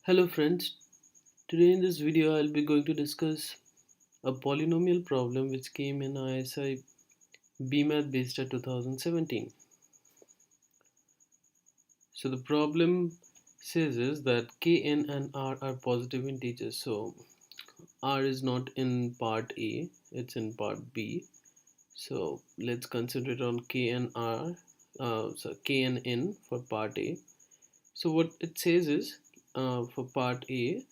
Hello friends, today in this video I'll be going to discuss a polynomial problem which came in ISI Bmath Bstat 2017. So the problem says is that k, n and r are positive integers. So r is not in part A, it's in part B. So let's concentrate on k and r, k and n for part A. So what it says is for part A,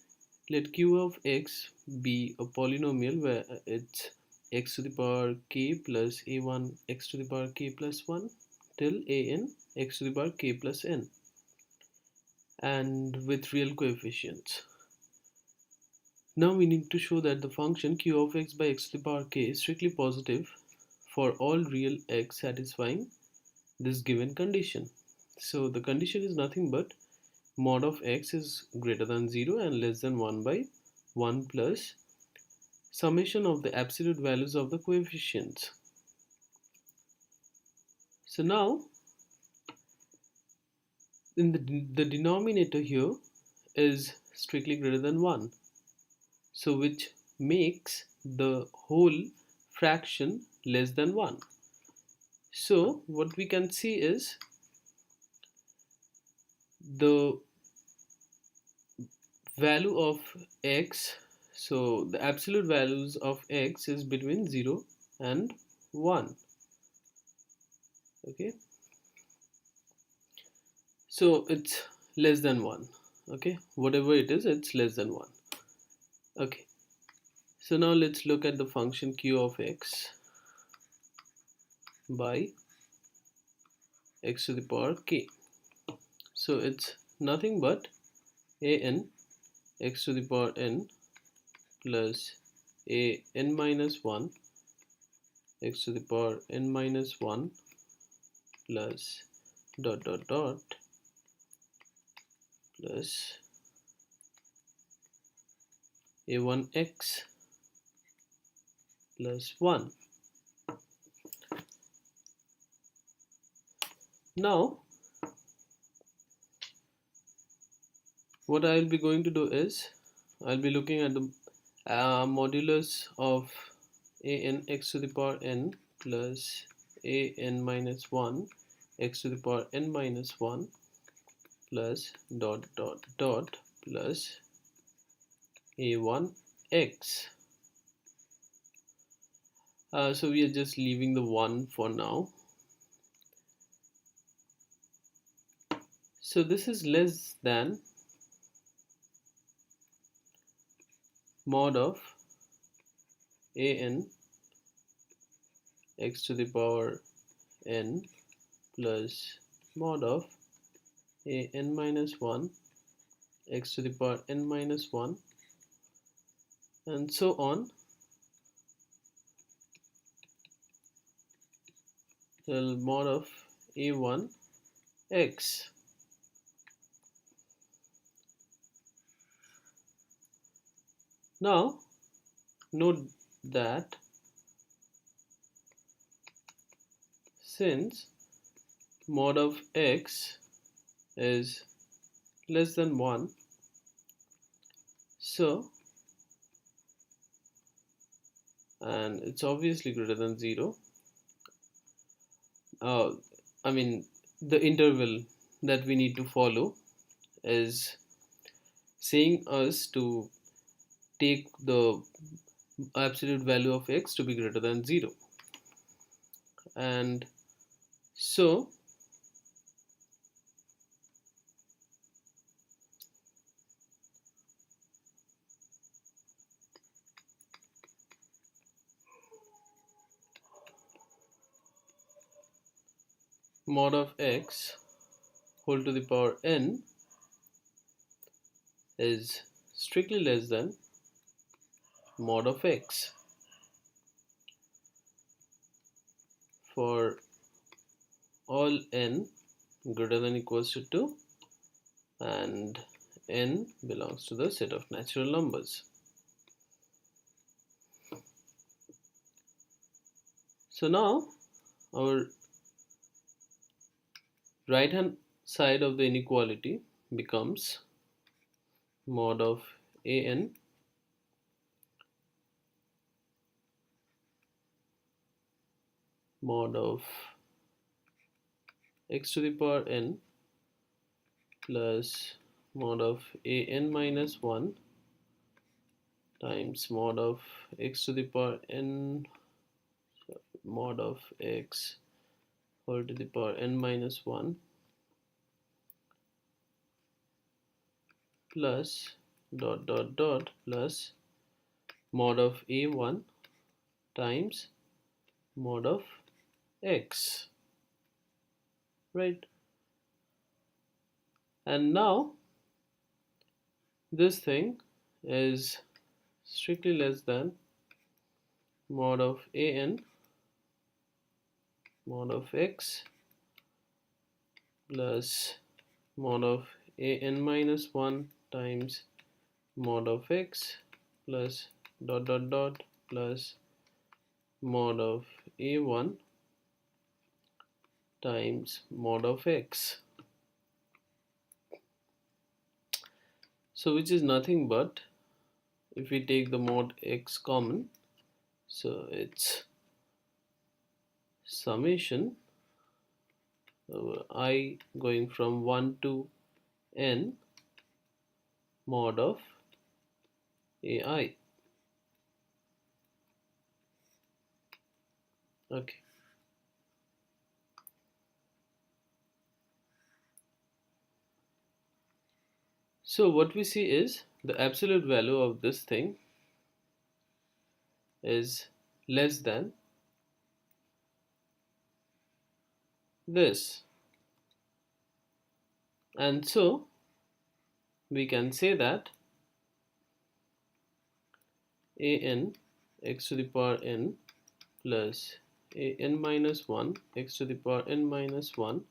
let q of x be a polynomial where it's x to the power k plus a1 x to the power k plus 1 till an x to the power k plus n, and with real coefficients. Now we need to show that the function q of x by x to the power k is strictly positive for all real x satisfying this given condition. So the condition is nothing but mod of x is greater than 0 and less than 1 by 1 plus summation of the absolute values of the coefficients. So now in the denominator here is strictly greater than 1, so which makes the whole fraction less than 1. So what we can see is the value of x, so the absolute values of x is between 0 and 1. Okay, so it's less than 1. Okay, whatever it is, it's less than 1. Okay, so now let's look at the function q of x by x to the power k. So it's nothing but an x to the power n plus a n minus 1 x to the power n minus 1 plus dot dot dot plus a1x plus 1. Now what I'll be going to do is I'll be looking at the modulus of an x to the power n plus a n minus 1 x to the power n minus 1 plus dot dot dot plus a1x. So we are just leaving the 1 for now. So this is less than mod of an x to the power n plus mod of a n minus 1 x to the power n minus 1 and so on till mod of a1x. Now note that since mod of x is less than 1, so and it's obviously greater than 0, I mean the interval that we need to follow is saying us to take the absolute value of x to be greater than 0, and so mod of x whole to the power n is strictly less than mod of x for all n greater than equals to 2 and n belongs to the set of natural numbers. So now our right hand side of the inequality becomes mod of an mod of x to the power n plus mod of an minus 1 times mod of x to the power n mod of x whole to the power n minus 1 plus dot dot dot plus mod of a1 times mod of x, right? And now this thing is strictly less than mod of an mod of x plus mod of an minus 1 times mod of x plus dot dot dot plus mod of a1 times mod of x. So which is nothing but, if we take the mod x common, so it's summation I going from 1 to n mod of ai. Okay. So what we see is the absolute value of this thing is less than this. And so we can say that an x to the power n plus an minus 1 x to the power n minus 1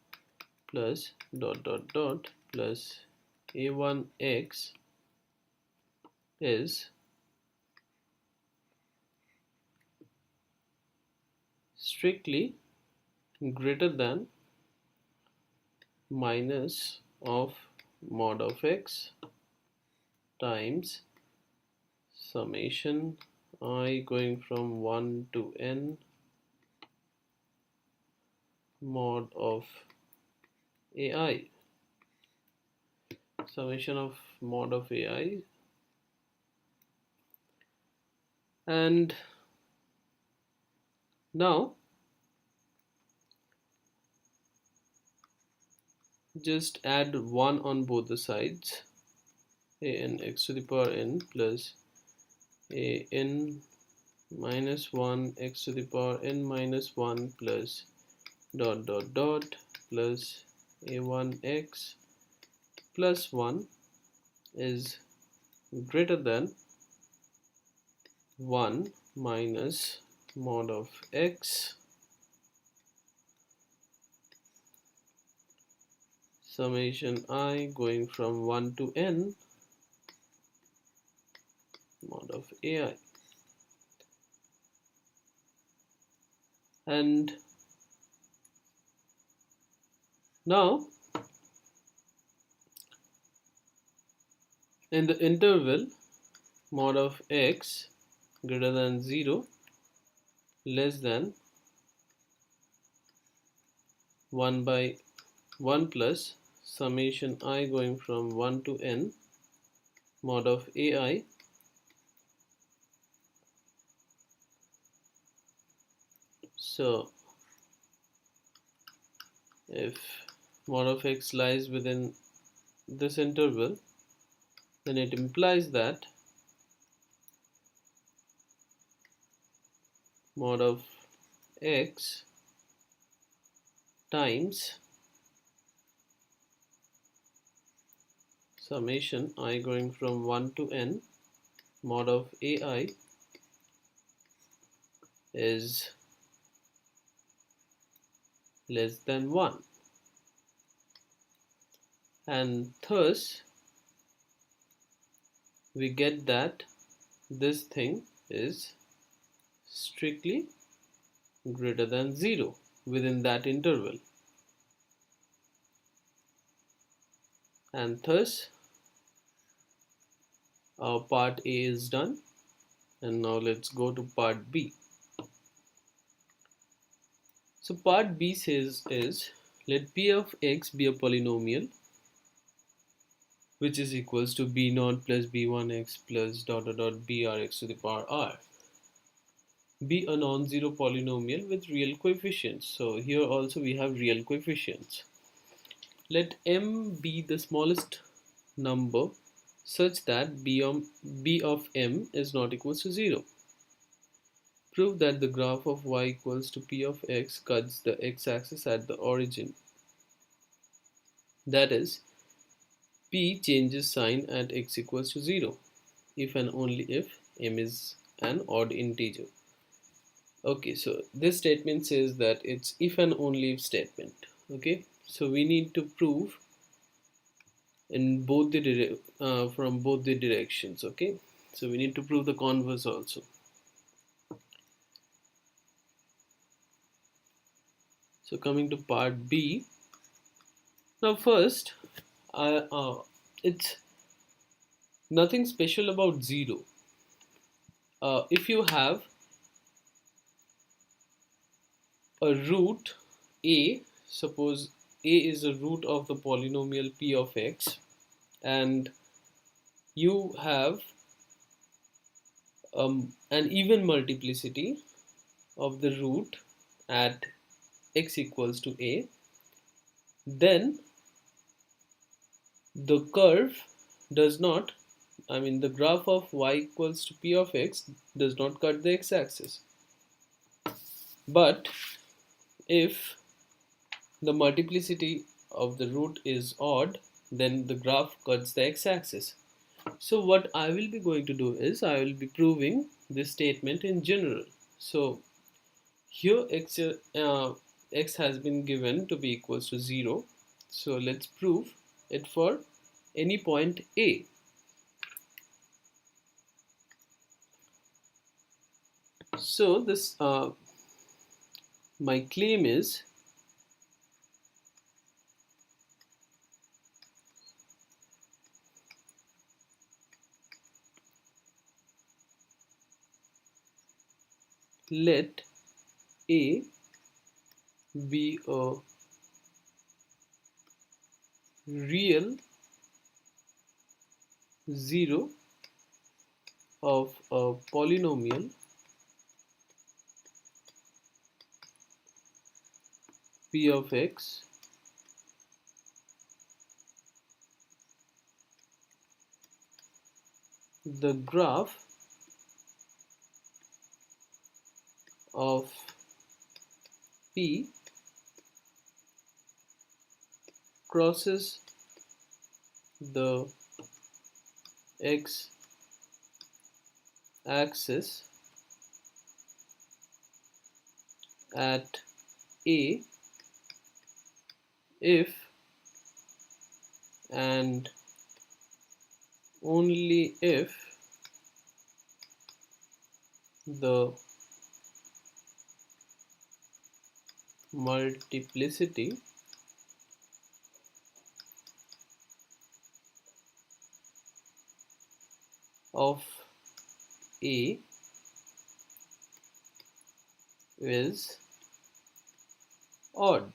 plus dot dot dot plus a1x is strictly greater than minus of mod of x times summation I going from 1 to n mod of ai, summation of mod of ai. And now just add 1 on both the sides, an x to the power n plus an minus 1 x to the power n minus 1 plus dot dot dot plus a1x plus 1 is greater than 1 minus mod of x summation I going from 1 to n mod of ai. And now in the interval mod of x greater than 0 less than 1 by 1 plus summation I going from 1 to n mod of ai so if mod of x lies within this interval, then it implies that mod of x times summation I going from 1 to n mod of ai is less than 1, and thus we get that this thing is strictly greater than 0 within that interval, and thus Part A is done, and now let's go to part B. So part B says is, let P of x be a polynomial which is equals to b naught plus b1x plus dot dot dot brx to the power r. Be a non-zero polynomial with real coefficients. So here also we have real coefficients. Let m be the smallest number such that b of m is not equals to 0. Prove that the graph of y equals to p of x cuts the x-axis at the origin. That is, p changes sign at x equals to 0 if and only if m is an odd integer. Okay, so this statement says that it's if and only if statement. Okay, so we need to prove in both the from both the directions. Okay, so we need to prove the converse also. So coming to part B. Now first, it's nothing special about 0. If you have a root a, suppose a is a root of the polynomial p of x, and you have an even multiplicity of the root at x equals to a, then the curve does not, the graph of y equals to p of x does not cut the x-axis. But if the multiplicity of the root is odd, then the graph cuts the x-axis. So what I will be going to do is I will be proving this statement in general. So here x has been given to be equals to 0. So let's prove it for any point A. So this my claim is let A be a real 0 of a polynomial p of x the graph of p crosses the x axis at a if and only if the multiplicity of A is odd.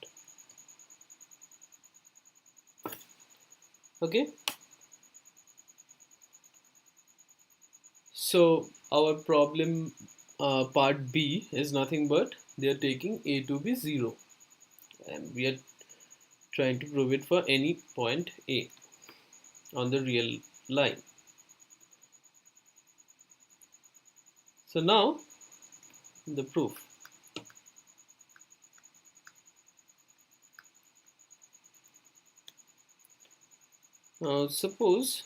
Okay, so our problem part B is nothing but they are taking A to be 0, and we are trying to prove it for any point A on the real line. So now the proof. Now suppose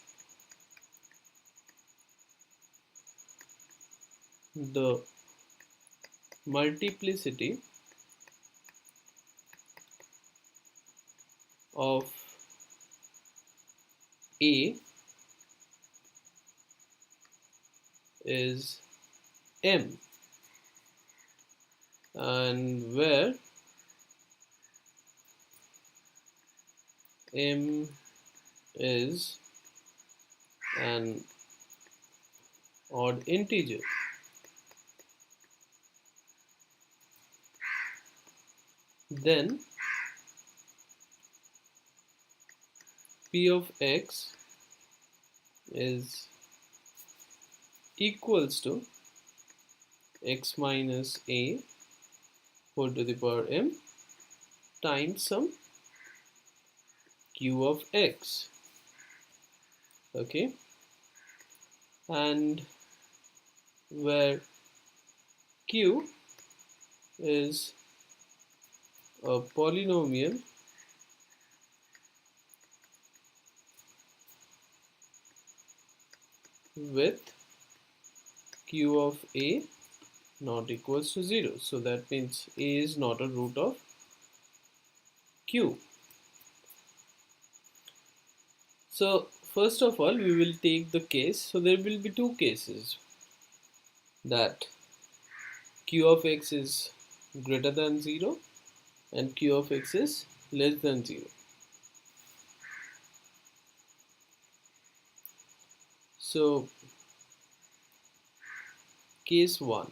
the multiplicity of A is m, and where m is an odd integer. Then p of x is equals to x minus a whole to the power m times some q of x. Okay, and where q is a polynomial with q of a not equals to 0. So that means a is not a root of q. So first of all, we will take the case. So there will be two cases, that q of x is greater than 0 and q of x is less than 0. So case 1,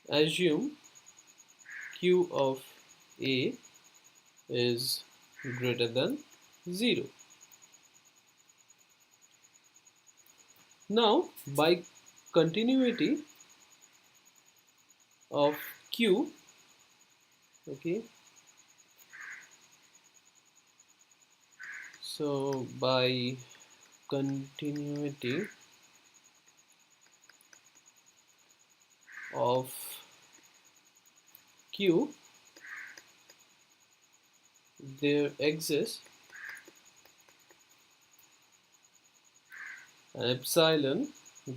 assume q of a is greater than 0. Now by continuity of q, okay, so by continuity of q, there exists an epsilon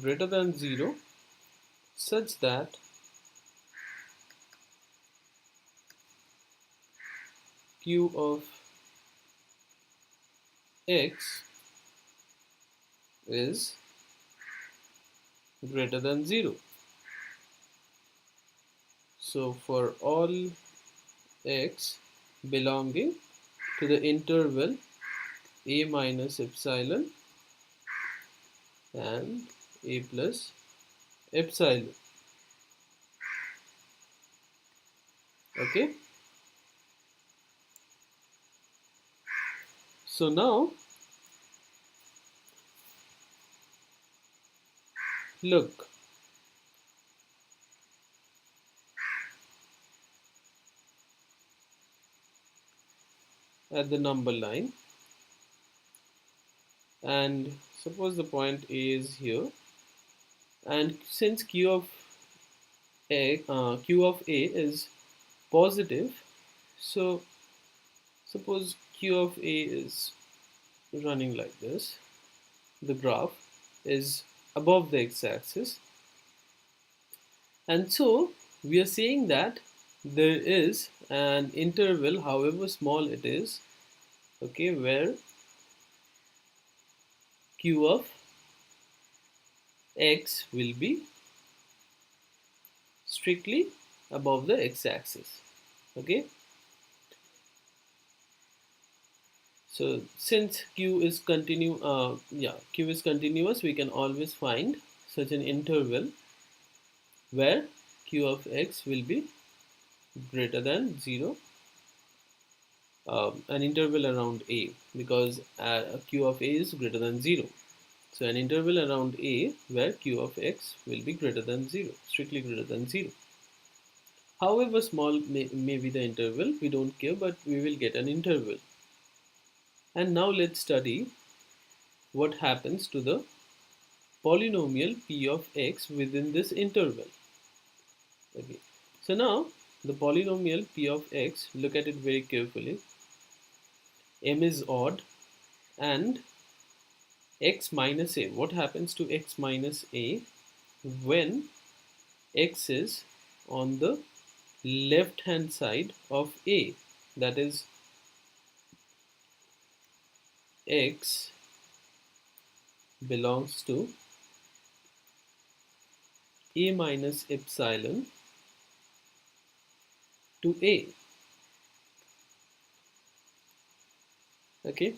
greater than 0 such that q of x is greater than 0. So for all x belonging to the interval a minus epsilon and a plus epsilon. Okay, so now look, at the number line, and suppose the point A is here, and since q of a is positive, so suppose q of a is running like this, the graph is above the x-axis, and so we are saying that there is an interval, however small it is, okay, where q of x will be strictly above the x-axis. Okay, so since q is continuous, we can always find such an interval where q of x will be greater than 0, an interval around a, because q of a is greater than 0. So an interval around a where q of x will be greater than 0, strictly greater than 0. However small may be the interval, we don't care, but we will get an interval. And now let's study what happens to the polynomial p of x within this interval. Okay, so now the polynomial p of x, look at it very carefully. M is odd, and x minus a. What happens to x minus a when x is on the left hand side of a? That is, x belongs to a minus epsilon to a. Okay,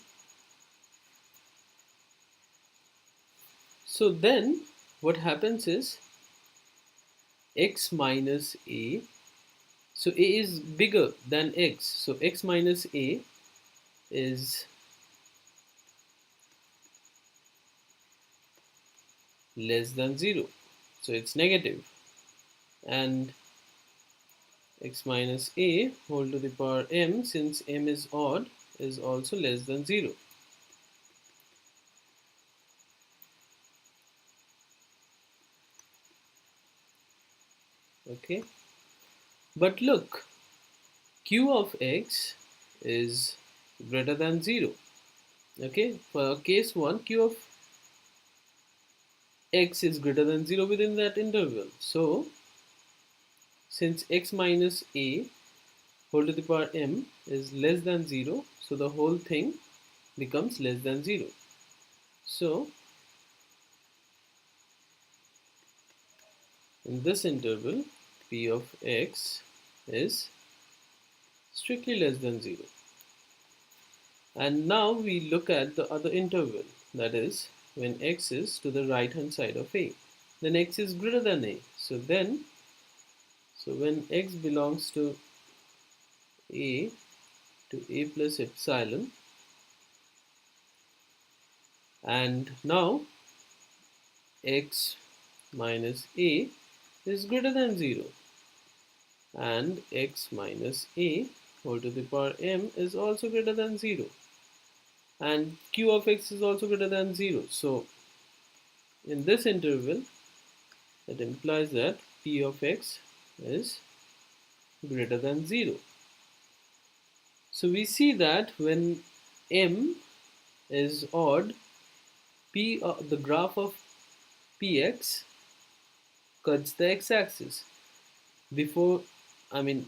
so then what happens is x minus a, so a is bigger than x, so x minus a is less than 0, so it's negative, and x minus a whole to the power m, since m is odd, is also less than 0. Okay, but look, q of x is greater than 0. Okay, for case 1, q of x is greater than 0 within that interval. So since x minus a whole to the power m is less than 0, so the whole thing becomes less than 0. So in this interval, p of x is strictly less than 0. And now we look at the other interval, that is when x is to the right hand side of a, then x is greater than a. So when x belongs to a plus epsilon, and now x minus a is greater than 0, and x minus a whole to the power m is also greater than 0, and q of x is also greater than 0. So in this interval, it implies that p of x is greater than 0. So we see that when m is odd, the graph of px cuts the x-axis before, I mean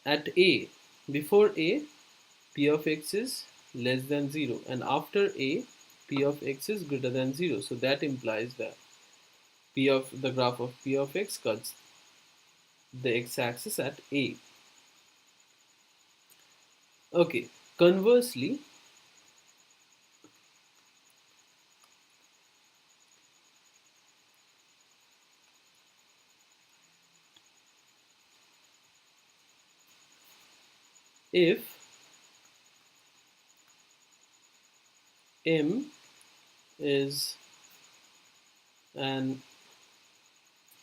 at a, before a, p of x is less than 0, and after a, p of x is greater than 0. So that implies that the graph of p of x cuts the x-axis at a. Okay, conversely, if m is an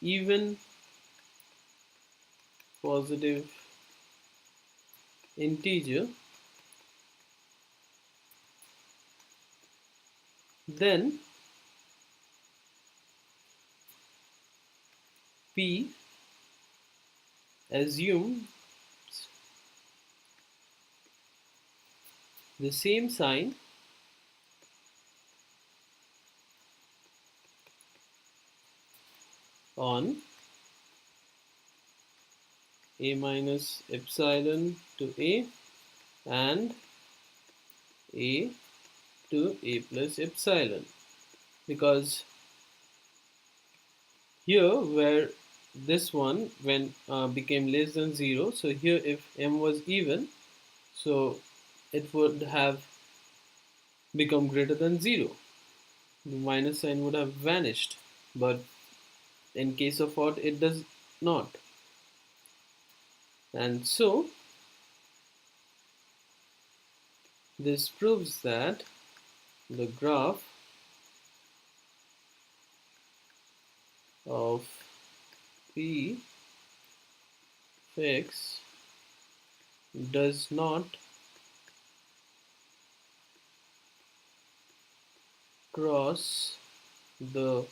even positive integer, then p assume the same sign on a minus epsilon to a and a to a plus epsilon, because here where this one when became less than 0, so here if m was even, so it would have become greater than 0, the minus sign would have vanished, but in case of odd it does not. And so this proves that the graph of p of x does not cross the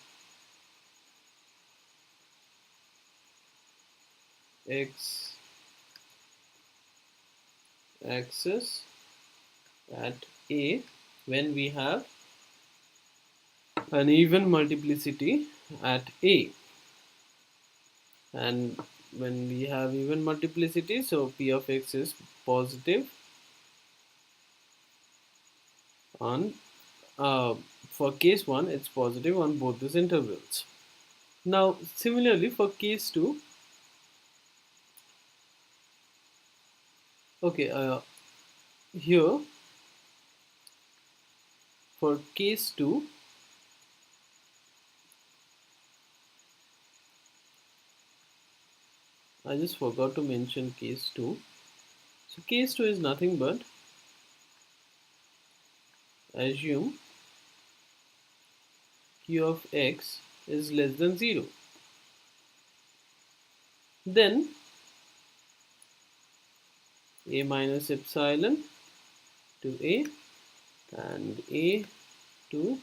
x axis at a when we have an even multiplicity at a, and when we have even multiplicity, so p of x is positive on for case 1 it's positive on both these intervals. Now similarly for case 2, okay, here For case 2, I just forgot to mention case 2. So case 2 is nothing but assume q of x is less than 0. Then a minus epsilon to a and a to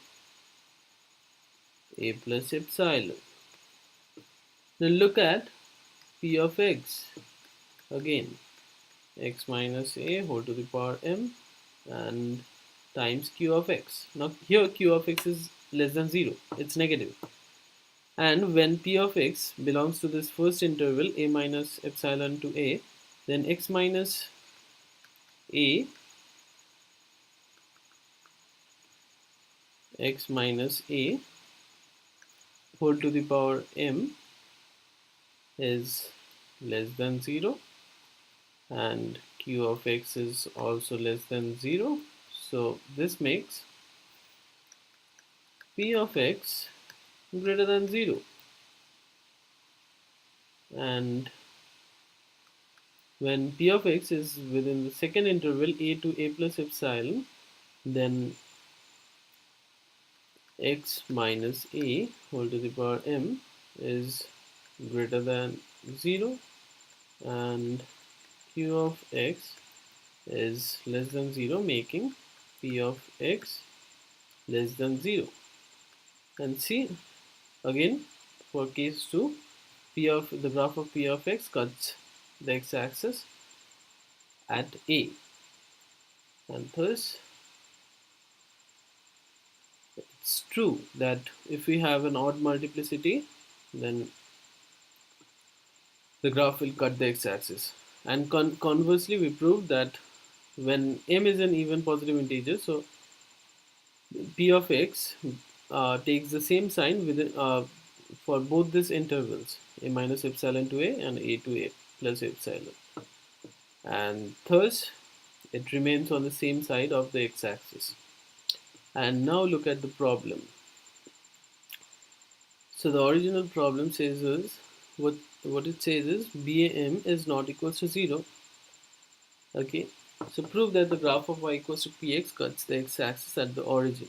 a plus epsilon. Now look at p of x. Again, x minus a whole to the power m and times q of x. Now here q of x is less than 0. It's negative. And when p of x belongs to this first interval a minus epsilon to a, then x minus a, x minus a whole to the power m is less than 0 and q of x is also less than 0. So this makes p of x greater than 0. And when p of x is within the second interval a to a plus epsilon, then x minus a whole to the power m is greater than 0 and q of x is less than 0, making p of x less than 0. And see, again for case 2, p of the graph of p of x cuts the x-axis at a, and thus it's true that if we have an odd multiplicity, then the graph will cut the x-axis. And conversely, we proved that when m is an even positive integer, so p of x takes the same sign within for both these intervals, a minus epsilon to a and a to a plus epsilon, and thus it remains on the same side of the x-axis. And now look at the problem. So the original problem says is what it says is BAM is not equals to 0. Okay, so prove that the graph of y equals to px cuts the x-axis at the origin.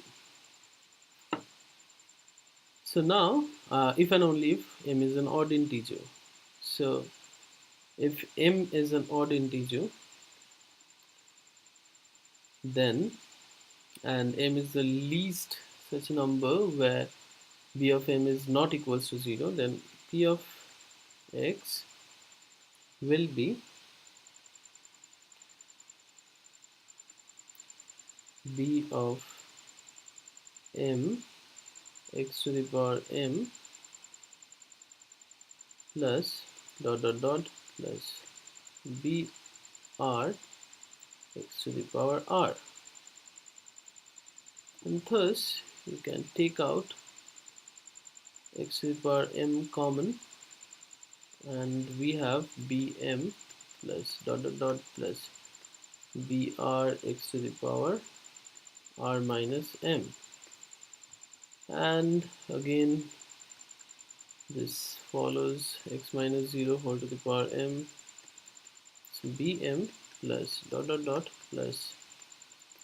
So now, if and only if m is an odd integer. So if m is an odd integer, then and m is the least such number where b of m is not equals to 0, then p of x will be b of m x to the power m plus dot dot dot plus b r x to the power r, and thus you can take out x to the power m common, and we have bm plus dot dot dot plus br x to the power r minus m, and again this follows x minus 0 whole to the power m, so bm plus dot dot dot plus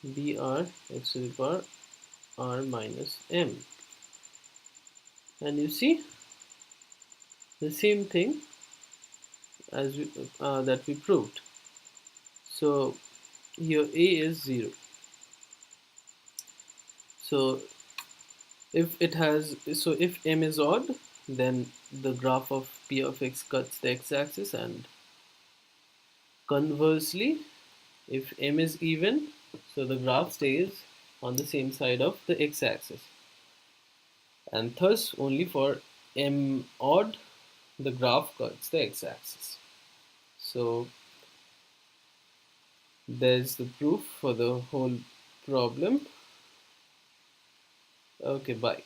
br x to the power r minus m. And you see the same thing as that we proved. So here a is 0. So if m is odd, then the graph of p of x cuts the x-axis, and conversely, if m is even, so the graph stays on the same side of the x-axis, and thus only for m odd the graph cuts the x-axis. So there's the proof for the whole problem. Okay, bye.